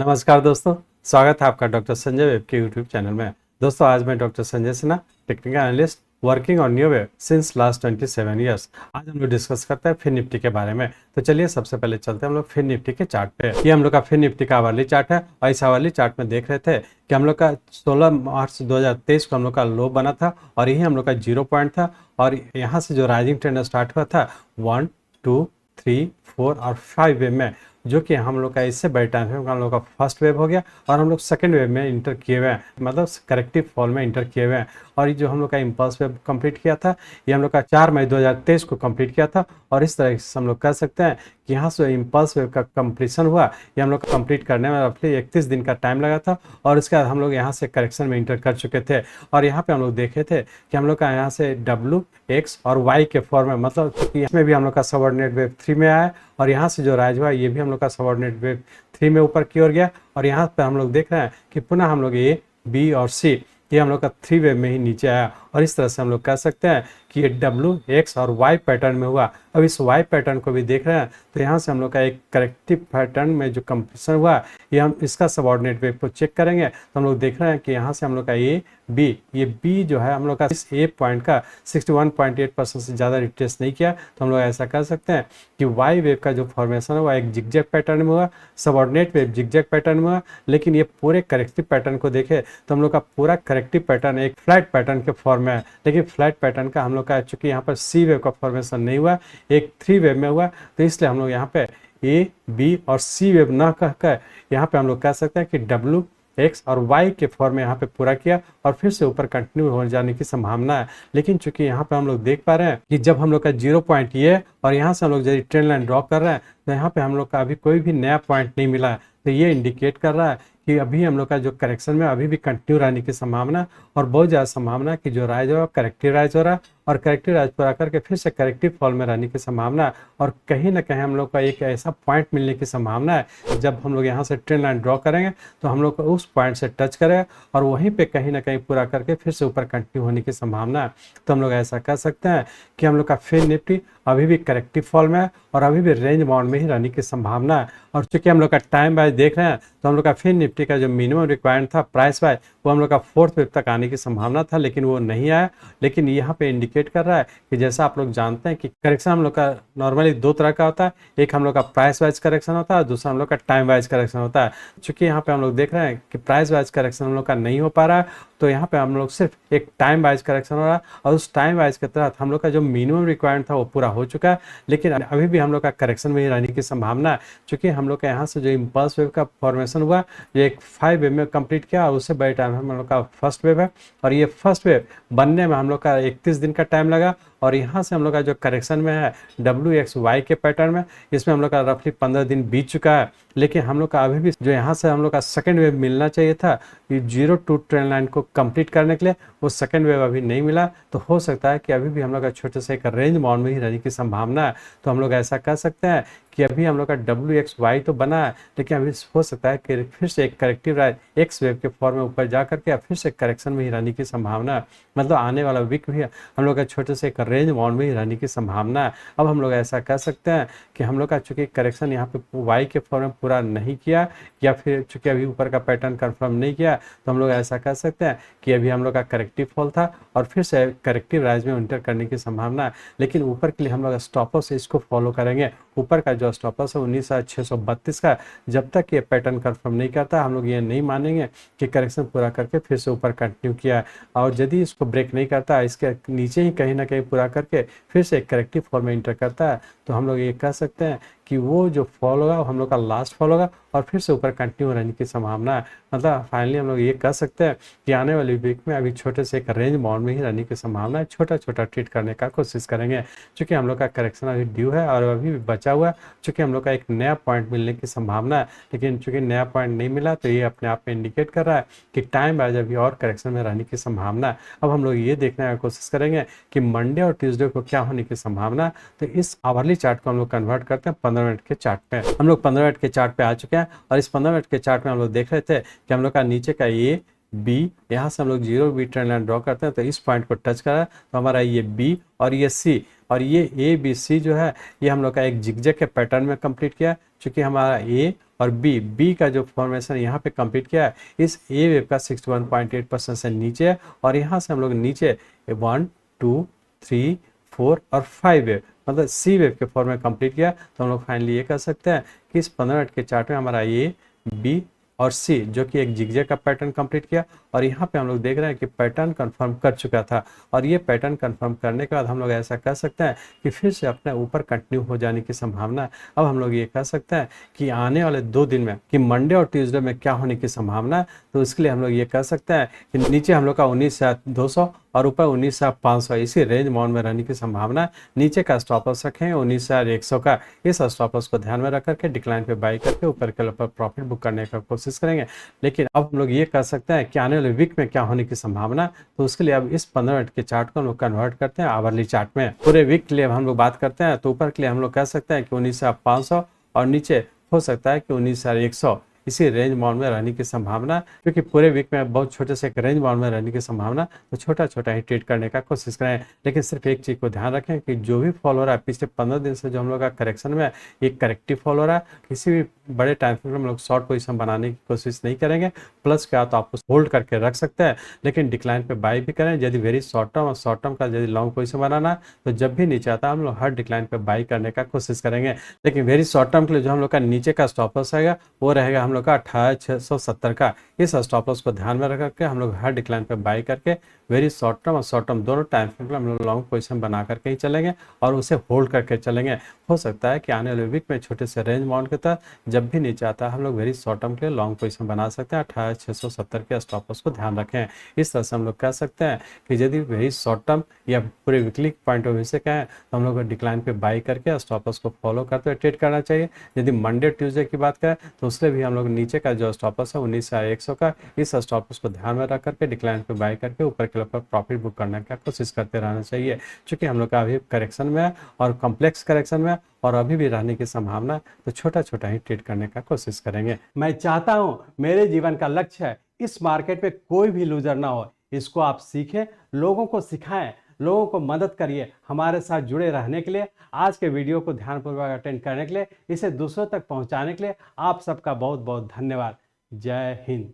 नमस्कार दोस्तों, स्वागत है आपका डॉक्टर संजय वेब के यूट्यूब चैनल में। दोस्तों आज मैं doctor Sanjay Sinha, technical analyst working on new web since last 27 years. आज हम लोग डिस्कस करते हैं फिन निफ्टी के बारे में। तो चलिए सबसे पहले चलते हैं हम लोग फिन निफ्टी के चार्ट पे। ये हम लोग का फिन निफ्टी का आवरली चार्ट है और इस आवरली चार्ट में देख रहे थे कि हम लोग का 16 मार्च 2023 को हम लोग का लो बना था और यही हम लोग का 0 पॉइंट था और यहाँ से जो राइजिंग ट्रेंड स्टार्ट हुआ था 1, 2, 3, 4 और 5 वेव में, जो कि हम लोग का इससे बड़े टाइम फ्रेम हम लोग का फर्स्ट वेव हो गया और हम लोग सेकंड वेव में इंटर किए हुए हैं, मतलब करेक्टिव फॉल में इंटर किए हुए हैं। और ये जो हम लोग का इम्पल्स वेव कंप्लीट किया था, ये हम लोग का 4 मई 2023 को कंप्लीट किया था और इस तरह से हम लोग कह सकते हैं कि यहाँ से इम्पल्स वेव का कंप्लीशन हुआ, ये हम लोग कंप्लीट करने में रफली 31 दिन का टाइम लगा था और उसके बाद हम लोग यहाँ से करेक्शन में इंटर कर चुके थे। और यहाँ पे हम लोग देखे थे कि हम लोग का यहाँ से W, X और Y के फॉर्म में, मतलब इसमें भी हम लोग का सबऑर्डिनेट वेव 3 में आया और यहाँ से जो राइज हुआ ये भी हम लोग का सबऑर्डिनेट वेव 3 में ऊपर की ओर गया और यहाँ पे हम लोग देख रहे हैं कि पुनः हम लोग A, B और C ये हम लोग का 3 वेव में ही नीचे आया और इस तरह से हम लोग कह सकते हैं कि ये W, X और Y पैटर्न में हुआ। अब इस Y पैटर्न को भी देख रहे हैं तो यहाँ से हम लोग का एक करेक्टिव पैटर्न में जो कंप्लीशन हुआ, ये हम इसका सबऑर्डिनेट वेव को चेक करेंगे तो हम लोग देख रहे हैं कि यहाँ से हम लोग का ये B जो है हम लोग का इस A पॉइंट का 61.8% से ज़्यादा रिट्रेस नहीं किया, तो हम लोग ऐसा कर सकते हैं कि Y वेव का जो फॉर्मेशन हुआ एक जिगजैग पैटर्न में हुआ, सबऑर्डिनेट वेव जिगजैग पैटर्न में हुआ। लेकिन ये पूरे करेक्टिव पैटर्न को देखे तो हम लोग का पूरा करेक्टिव पैटर्न एक फ्लैट पैटर्न के फॉर्म में है, लेकिन फ्लैट पैटर्न का हम लोग का चूंकि यहाँ पर C वेव का फॉर्मेशन नहीं हुआ, एक 3 वेव में हुआ, तो इसलिए हम लोग यहाँ पे A, B और C वेव ना कहकर यहाँ पे हम लोग कह सकते हैं कि W, X और Y के फॉर्म में यहाँ पे पूरा किया और फिर से ऊपर कंटिन्यू हो जाने की संभावना है। लेकिन चूंकि यहाँ पे हम लोग देख पा रहे हैं कि जब हम लोग का 0 पॉइंट ये और यहाँ से हम लोग यदि ट्रेंड लाइन ड्रॉ कर रहे हैं तो यहाँ पे हम लोग का अभी कोई भी नया पॉइंट नहीं मिला है, तो ये इंडिकेट कर रहा है कि अभी हम लोग का जो करेक्शन में अभी भी कंटिन्यू रहने की संभावना और बहुत ज़्यादा संभावना कि जो राइज हो करेक्टिव राइज हो रहा है और करेक्टिव राइज पूरा करके फिर से करेक्टिव फॉल में रहने की संभावना और कहीं ना कहीं हम लोग का एक ऐसा पॉइंट मिलने की संभावना है जब हम लोग यहाँ से ट्रेंड लाइन ड्रॉ करेंगे तो हम लोग को उस पॉइंट से टच करेगा और वहीं पे कहीं ना कहीं पूरा करके फिर से ऊपर कंटिन्यू होने की संभावना है। तो हम लोग ऐसा कह सकते हैं कि हम लोग का फिन निफ्टी अभी भी करेक्टिव फॉल में है और अभी भी रेंज बाउंड में ही रहने की संभावना है। और चूंकि हम लोग का टाइम वाइज देख रहे हैं तो हम लोग का फिन निफ्टी का जो मिनिमम रिक्वायरमेंट था प्राइस वाइज वो हम लोग का 4th वेव तक आने की संभावना था, लेकिन वो नहीं आया। लेकिन यहाँ पे इंडिकेट कर रहा है कि जैसा आप लोग जानते हैं कि करेक्शन हम लोग का नॉर्मली 2 तरह का होता है, एक हम लोग का प्राइस वाइज करेक्शन होता है और दूसरा हम लोग का टाइम वाइज करेक्शन होता है। चूंकि यहाँ पे हम लोग देख रहे हैं कि प्राइस वाइज करेक्शन हम लोग का नहीं हो पा रहा है, तो यहाँ पे हम लोग सिर्फ एक टाइम वाइज करेक्शन हो रहा है और उस टाइम वाइज के तहत हम लोग का जो मिनिमम रिक्वायरमेंट था वो पूरा हो चुका है, लेकिन अभी भी हम लोग का करेक्शन में ही रहने की संभावना है। चूंकि हम लोग का यहाँ से जो इम्पल्स वेव का फॉर्मेशन हुआ ये एक 5 वेव में कंप्लीट किया और उससे बड़े टाइम हम लोग का फर्स्ट वेव है और ये फर्स्ट वेव बनने में हम लोग का 31 दिन का टाइम लगा और यहाँ से हम लोग का जो करेक्शन में है WXY के पैटर्न में, इसमें हम लोग का रफली 15 दिन बीत चुका है। लेकिन हम लोग का अभी भी जो यहाँ से हम लोग का सेकंड वेव मिलना चाहिए था ये 0 ट्रेंड लाइन को कंप्लीट करने के लिए, वो सेकंड वेव अभी नहीं मिला, तो हो सकता है कि अभी भी हम लोग का छोटे से एक रेंज बाउंड में ही रहने की संभावना है। तो हम लोग ऐसा कह सकते हैं कि अभी हम लोग का WXY तो बना है, लेकिन अभी हो सकता है कि फिर से एक करेक्टिव राइज X वेव के फॉर्म में ऊपर जा करके फिर से करेक्शन में ही रहने की संभावना है। मतलब आने वाला वीक भी हम लोग का छोटे से एक रेंज बाउंड में ही रहने की संभावना है। अब हम लोग ऐसा कह सकते हैं कि हम लोग का चूंकि करेक्शन यहाँ पे Y के फॉर्म में पूरा नहीं किया या फिर चूंकि अभी ऊपर का पैटर्न कंफर्म नहीं किया, तो हम लोग ऐसा कह सकते हैं कि अभी हम लोग का करेक्टिव फॉल था और फिर से करेक्टिव राइज में इंटर करने की संभावना है। लेकिन ऊपर के लिए हम लोग स्टॉपर से इसको फॉलो करेंगे। ऊपर का जो स्टॉपर है 19,632 का, जब तक ये पैटर्न कंफर्म नहीं करता हम लोग ये नहीं मानेंगे कि करेक्शन पूरा करके फिर से ऊपर कंटिन्यू किया है। और यदि इसको ब्रेक नहीं करता, इसके नीचे ही कहीं ना कहीं पूरा करके फिर से एक करेक्टिव फॉल में इंटर करता है, तो हम लोग ये कह सकते हैं कि वो जो फॉल होगा वो हम लोग का लास्ट फॉल होगा और फिर से ऊपर कंटिन्यू रहने की संभावना है। मतलब फाइनली हम लोग ये कह सकते हैं कि आने वाली वीक में अभी छोटे से एक रेंज बाउंड में ही रहने की संभावना है। छोटा छोटा ट्रीट करने का कोशिश करेंगे क्योंकि हम लोग का करेक्शन अभी ड्यू है और अभी भी बचा हुआ है। चूँकि हम लोग का एक नया पॉइंट मिलने की संभावना है, लेकिन चूँकि नया पॉइंट नहीं मिला तो ये अपने आप में इंडिकेट कर रहा है कि टाइम वाइज अभी और करेक्शन में रहने की संभावना है। अब हम लोग ये देखने की कोशिश करेंगे कि मंडे और ट्यूसडे को क्या होने की संभावना है। तो इस आवरली चार्ट को हम लोग कन्वर्ट करते हैं 15 मिनट के चार्ट पे। हम लोग 15 मिनट के चार्ट पे आ चुके हैं और इस 15 मिनट के चार्ट में हम लोग देख रहे थे कि हम लोग का नीचे का ये बी, यहाँ से हम लोग zero B trend line draw करते हैं तो इस पॉइंट को टच करा तो हमारा ये बी और ये सी और ये ए बी सी जो है ये हम लोग का एक जिगजैग के पैटर्न में कंप्लीट किया। चूंकि हमारा ए और बी का जो फॉर्मेशन यहाँ पे कंप्लीट किया है इस ए वेव का 61.8% से नीचे है और यहाँ से हम लोग नीचे 1 2 3 4 और 5 वेव मतलब सी वेव के फॉर्म में कंप्लीट किया तो हम लोग फाइनली ये कह सकते हैं कि इस 15 मिनट के चार्ट में हमारा ए बी और सी जो कि एक जिगजैग का पैटर्न कंप्लीट किया और यहाँ पे हम लोग देख रहे हैं कि पैटर्न कंफर्म कर चुका था और ये पैटर्न कंफर्म करने के बाद हम लोग ऐसा कह सकते हैं कि फिर से अपने ऊपर कंटिन्यू हो जाने की संभावना है। अब हम लोग ये कह सकते हैं कि आने वाले 2 दिन में कि मंडे और ट्यूसडे में क्या होने की संभावना है, तो इसके लिए हम लोग ये कह सकते हैं कि नीचे हम लोग का 19,200 और ऊपर 19,500 इसी रेंज बाउंड में रहने की संभावना है। नीचे का स्टॉप लॉस रखें 19,100 का, इस स्टॉप लॉस को ध्यान में रख करके डिक्लाइन पे बाई करके ऊपर के ऊपर प्रॉफिट बुक करने का कोशिश करेंगे। लेकिन अब हम लोग ये कह सकते हैं कि आने वाले वीक में क्या होने की संभावना, तो उसके लिए अब इस 15 मिनट के चार्ट को हम लोग कन्वर्ट करते हैं आवरली चार्ट में। पूरे वीक के लिए हम लोग बात करते हैं तो ऊपर के लिए हम लोग कह सकते हैं कि 19,500 और नीचे हो सकता है कि 19,100 इसी रेंज बाउंड में रहने की संभावना, क्योंकि पूरे वीक में बहुत छोटे से एक रेंज बाउंड में रहने की संभावना, तो छोटा छोटा ही ट्रेड करने का कोशिश करें। लेकिन सिर्फ एक चीज को ध्यान रखें कि जो भी फॉल हो रहा है पिछले 15 दिन से जो हम लोग का करेक्शन में ये करेक्टिव फॉल हो रहा है, किसी भी बड़े टाइम फ्रेम में हम लोग शॉर्ट पोजीशन बनाने की कोशिश नहीं करेंगे। प्लस क्या तो आपको होल्ड करके रख सकते हैं, लेकिन डिक्लाइन पे बाई भी करें। यदि वेरी शॉर्ट टर्म और शॉर्ट टर्म का यदि लॉन्ग पोजीशन बनाना तो जब भी नीचे आता है हम लोग हर डिक्लाइन पे बाई करने का कोशिश करेंगे। लेकिन वेरी शॉर्ट टर्म के लिए जो हम लोग का नीचे का स्टॉप लॉस रहेगा वो रहेगा हम लोग का 28,670 का। इस स्टॉप लॉस को ध्यान में रख करके हम लोग हर डिक्लाइन पे बाई करके वेरी शॉर्ट टर्म और शॉर्ट टर्म दोनों टाइम फ्रेम में हम लोग लॉन्ग पोजीशन बना करके ही चलेंगे और उसे होल्ड करके चलेंगे। हो सकता है कि आने वाले वीक में छोटे से रेंज बाउंड के तहत जब भी नीचे आता है हम लोग वेरी शॉर्ट टर्म के लिए लॉन्ग पोजीशन बना सकते हैं। 28,670 के स्टॉप लॉस को ध्यान रखें। इस तरह से हम लोग कह सकते हैं कि यदि वेरी शॉर्ट टर्म या पूरे वीकली पॉइंट ऑफ व्यू से कहें तो हम लोग डिक्लाइन पे बाई करके स्टॉप लॉस को फॉलो करते हुए ट्रेड करना चाहिए। यदि मंडे ट्यूसडे की बात करें तो उससे भी हम लोग नीचे का जो स्टॉप लॉस है 19,100 का, इस स्टॉप लॉस को ध्यान में रख करके डिक्लाइन पे बाई करके ऊपर के ऊपर प्रॉफिट बुक करने का कोशिश करते रहना चाहिए। क्योंकि हम लोग का अभी करेक्शन में है और कॉम्प्लेक्स करेक्शन में और अभी भी रहने की संभावना, तो छोटा छोटा ही ट्रेड करने का कोशिश करेंगे। मैं चाहता हूं मेरे जीवन का लक्ष्य है इस मार्केट में कोई भी लूजर ना हो। इसको आप सीखें, लोगों को सिखाएं, लोगों को मदद करिए। हमारे साथ जुड़े रहने के लिए, आज के वीडियो को ध्यानपूर्वक अटेंड करने के लिए, इसे दूसरों तक पहुंचाने के लिए आप सबका बहुत बहुत धन्यवाद। जय हिंद।